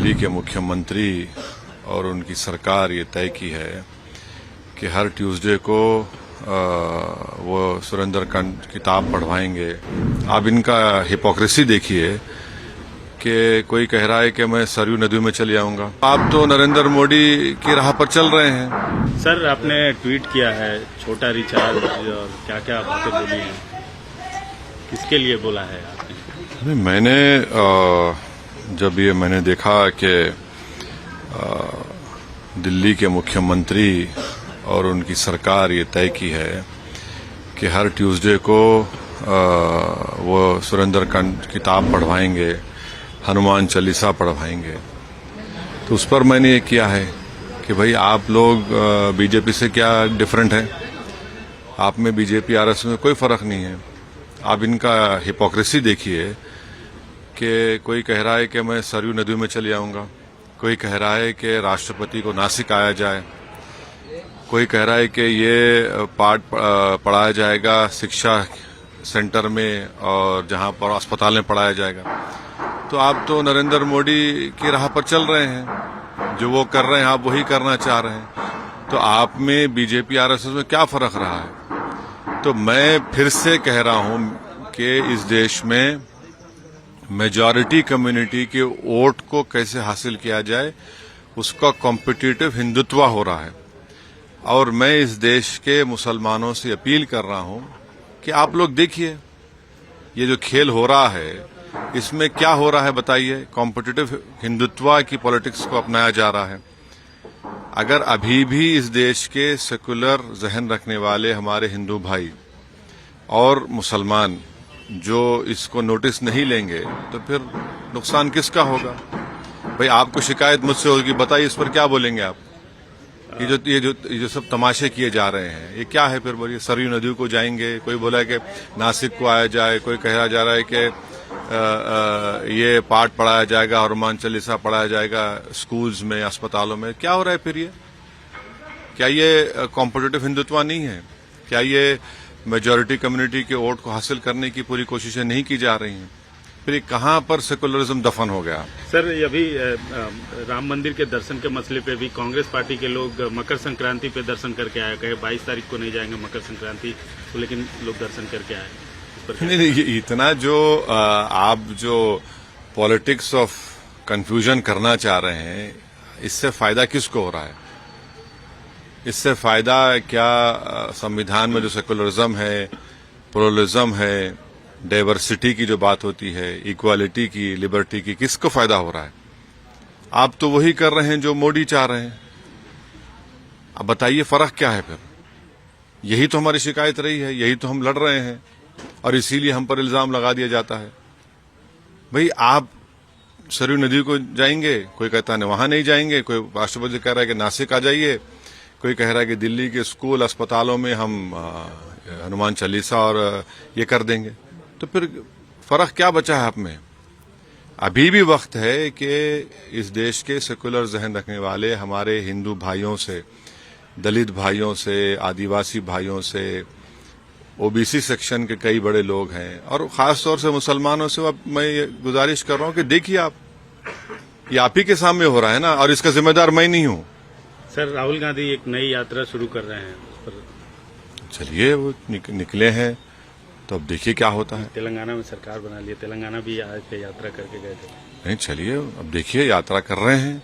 दिल्ली के मुख्यमंत्री और उनकी सरकार ये तय की है कि हर ट्यूसडे को वो सुरेंद्र की किताब पढ़वाएंगे। आप इनका हिपोक्रेसी देखिए कि कोई कह रहा है कि मैं सरयू नदी में चले आऊंगा। आप तो नरेंद्र मोदी की राह पर चल रहे हैं। सर, आपने ट्वीट किया है छोटा रिचार्ज और क्या क्या बातें बोली हैं, किसके लिए बोला है आपने? मैंने जब ये मैंने देखा कि दिल्ली के मुख्यमंत्री और उनकी सरकार ये तय की है कि हर ट्यूसडे को वो सुरेंद्र की किताब पढ़वाएंगे, हनुमान चालीसा पढ़वाएंगे, तो उस पर मैंने ये किया है कि भाई आप लोग बीजेपी से क्या डिफरेंट है? आप में बीजेपी आरएसएस में कोई फर्क नहीं है। आप इनका हिपोक्रेसी देखिए कि कोई कह रहा है कि मैं सरयू नदी में चले आऊंगा, कोई कह रहा है कि राष्ट्रपति को नासिक आया जाए, कोई कह रहा है कि ये पाठ पढ़ाया जाएगा शिक्षा सेंटर में और जहां पर अस्पताल में पढ़ाया जाएगा। तो आप तो नरेंद्र मोदी की राह पर चल रहे हैं, जो वो कर रहे हैं आप वही करना चाह रहे हैं। तो आप में बीजेपी आरएसएस में क्या फर्क रहा है? तो मैं फिर से कह रहा हूं कि इस देश में मेजॉरिटी कम्युनिटी के वोट को कैसे हासिल किया जाए, उसका कॉम्पिटिटिव हिंदुत्व हो रहा है। और मैं इस देश के मुसलमानों से अपील कर रहा हूं कि आप लोग देखिए ये जो खेल हो रहा है इसमें क्या हो रहा है बताइए। कॉम्पिटिटिव हिंदुत्व की पॉलिटिक्स को अपनाया जा रहा है। अगर अभी भी इस देश के सेकुलर जहन रखने वाले हमारे हिंदू भाई और मुसलमान जो इसको नोटिस नहीं लेंगे तो फिर नुकसान किसका होगा? भाई आपको शिकायत मुझसे होगी, बताइए इस पर क्या बोलेंगे आप? ये जो सब तमाशे किए जा रहे हैं ये क्या है? फिर बोलिए सरयू नदी को जाएंगे, कोई बोला है कि नासिक को आया जाए, कोई कहा जा रहा है कि ये पाठ पढ़ाया जाएगा, हनुमान चालीसा पढ़ाया जाएगा स्कूल्स में, अस्पतालों में। क्या हो रहा है फिर ये? क्या ये कॉम्पिटिटिव हिंदुत्व नहीं है? क्या ये मेजॉरिटी कम्युनिटी के वोट को हासिल करने की पूरी कोशिशें नहीं की जा रही हैं? फिर कहां पर सेकुलरिज्म दफन हो गया? सर, अभी राम मंदिर के दर्शन के मसले पे भी कांग्रेस पार्टी के लोग मकर संक्रांति पे दर्शन करके आए, कहे 22 तारीख को नहीं जाएंगे मकर संक्रांति तो, लेकिन लोग दर्शन करके आए। नहीं, इतना जो आप जो पॉलिटिक्स ऑफ कंफ्यूजन करना चाह रहे हैं, इससे फायदा किसको हो रहा है? इससे फायदा क्या संविधान में जो सेकुलरिज्म है, प्लुरलिज्म है, डाइवर्सिटी की जो बात होती है, इक्वालिटी की, लिबर्टी की, किसको फायदा हो रहा है? आप तो वही कर रहे हैं जो मोदी चाह रहे हैं। अब बताइए फर्क क्या है फिर? यही तो हमारी शिकायत रही है, यही तो हम लड़ रहे हैं और इसीलिए हम पर इल्जाम लगा दिया जाता है। भाई आप सरयू नदी को जाएंगे, कोई कहता है वहां नहीं जाएंगे, कोई राष्ट्रपति कह रहा है कि नासिक आ जाइए, कोई कह रहा है कि दिल्ली के स्कूल अस्पतालों में हम हनुमान चालीसा और ये कर देंगे। तो फिर फर्क क्या बचा है आप में? अभी भी वक्त है कि इस देश के सेकुलर जहन रखने वाले हमारे हिंदू भाइयों से, दलित भाइयों से, आदिवासी भाइयों से, ओबीसी सेक्शन के कई बड़े लोग हैं और खास तौर से मुसलमानों से अब मैं ये गुजारिश कर रहा हूं कि देखिए आप, ये आप ही के सामने हो रहा है ना, और इसका जिम्मेदार मैं नहीं हूं। सर, राहुल गांधी एक नई यात्रा शुरू कर रहे हैं, उस पर चलिए वो निकले हैं तो अब देखिए क्या होता है। तेलंगाना में सरकार बना ली, तेलंगाना भी आज पे यात्रा करके गए थे। नहीं, चलिए अब देखिए यात्रा कर रहे हैं,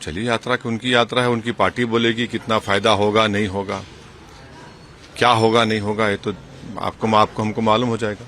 चलिए यात्रा की उनकी यात्रा है, उनकी पार्टी बोलेगी कितना फायदा होगा नहीं होगा, क्या होगा नहीं होगा, ये तो हमको मालूम हो जाएगा।